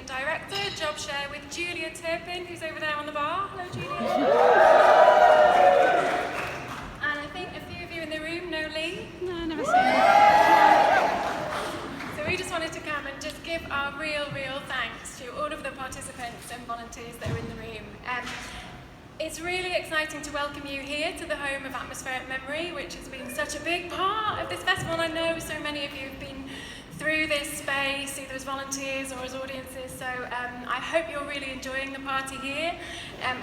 Assistant Director, job share with Julia Turpin, who's over there on the bar. Hello, Julia. And I think a few of you in the room know Lee. No, never seen her. So we just wanted to come and just give our real thanks to all of the participants and volunteers that are in the room. It's really exciting to welcome you here to the home of Atmospheric Memory, which has been such a big part of this festival. I know so many of you have been through this space, either as volunteers or as audiences, so I hope you're really enjoying the party here.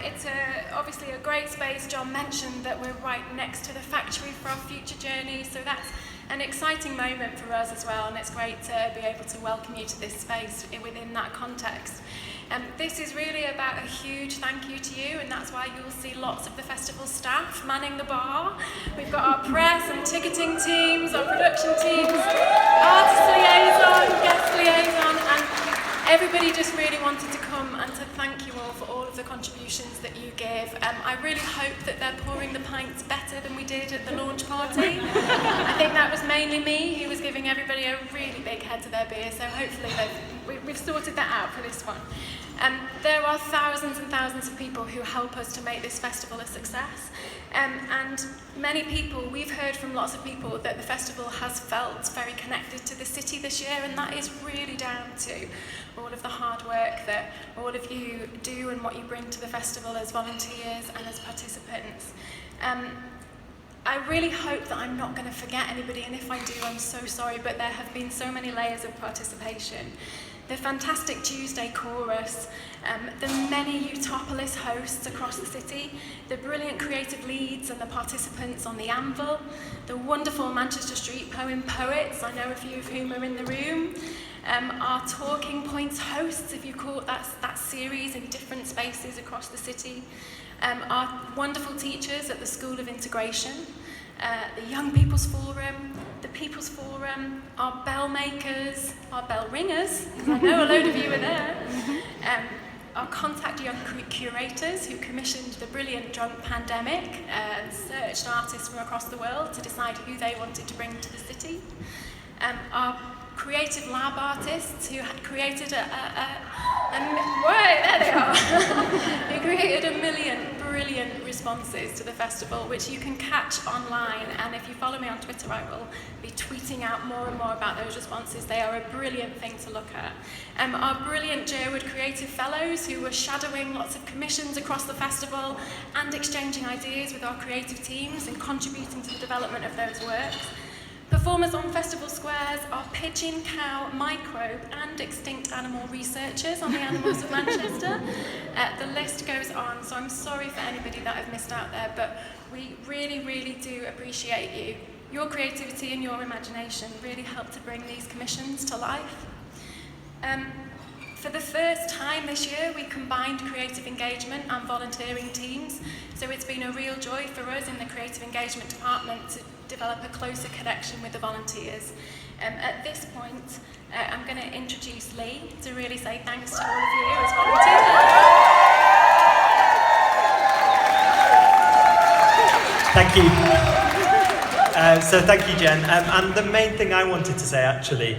It's obviously a great space. John mentioned that we're right next to the factory for our future journey, so that's an exciting moment for us as well, and it's great to be able to welcome you to this space within that context. This is really about a huge thank you to you, and that's why you'll see lots of the festival staff manning the bar. We've got our press and ticketing teams, our production teams, artist liaison, guest liaison, and everybody just really wanted to come and to thank you all for all of the contributions that you give. I really hope that they're pouring the pints better than we did at the launch party. I think that was mainly me who was giving everybody a really big head to their beer, so hopefully we've sorted that out for this one. There are thousands and thousands of people who help us to make this festival a success. And many people, we've heard from lots of people that the festival has felt very connected to the city this year, and that is really down to all of the hard work that all of you do and what you bring to the festival as volunteers and as participants. I really hope that I'm not going to forget anybody, and if I do, I'm so sorry, but there have been so many layers of participation. The fantastic Tuesday chorus, the many Utopolis hosts across the city, the brilliant creative leads and the participants on the Anvil, the wonderful Manchester Street Poem poets, I know a few of whom are in the room, our Talking Points hosts, if you caught that series in different spaces across the city, our wonderful teachers at the School of Integration, the Young People's Forum, the People's Forum, our bell makers, our bell ringers, because I know a load of you are there, our Contact Young curators who commissioned the brilliant Drunk Pandemic and searched artists from across the world to decide who they wanted to bring to the city, our creative lab artists who had created who created a million brilliant responses to the festival, which you can catch online, and if you follow me on Twitter I will be tweeting out more and more about those responses. They are a brilliant thing to look at. Our brilliant Jerwood Creative Fellows who were shadowing lots of commissions across the festival and exchanging ideas with our creative teams and contributing to the development of those works. Performers on festival squares are pigeon, cow, microbe and extinct animal researchers on the Animals of Manchester. The list goes on, so I'm sorry for anybody that I've missed out there, but we really do appreciate you. Your creativity and your imagination really help to bring these commissions to life. For the first time this year, we combined creative engagement and volunteering teams, so it's been a real joy for us in the creative engagement department to develop a closer connection with the volunteers. At this point, I'm going to introduce Lee to really say thanks to all of you as volunteers. Thank you. So thank you, Jen. And the main thing I wanted to say actually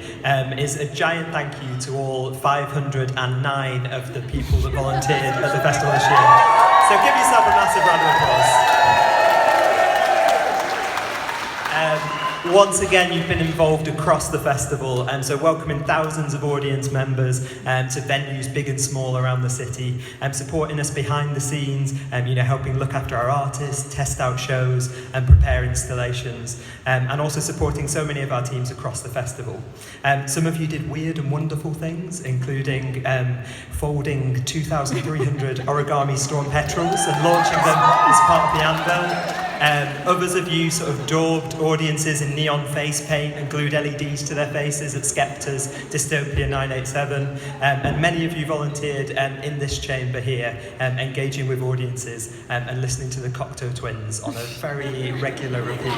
is a giant thank you to all 509 of the people that volunteered at the festival this year. So give yourself a massive round of applause. Once again, you've been involved across the festival, and so welcoming thousands of audience members to venues big and small around the city, supporting us behind the scenes, helping look after our artists, test out shows, and prepare installations, and also supporting so many of our teams across the festival. Some of you did weird and wonderful things, including folding 2,300 origami storm petrels and launching them as part of the Anvil. Others of you sort of daubed audiences in neon face paint and glued LEDs to their faces at Skepta's Dystopia 987, and many of you volunteered in this chamber here, engaging with audiences and listening to the Cocteau Twins on a very regular repeat.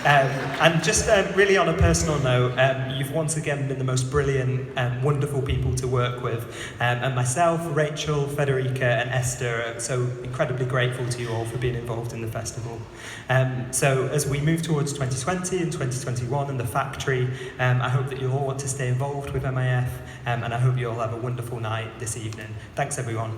And just really on a personal note, you've once again been the most brilliant and wonderful people to work with, and myself, Rachel, Federica and Esther are so incredibly grateful to you all for being involved in supporting the festival. So as we move towards 2020 and 2021 and the factory, I hope that you'll all want to stay involved with MIF, and I hope you all have a wonderful night this evening. Thanks everyone.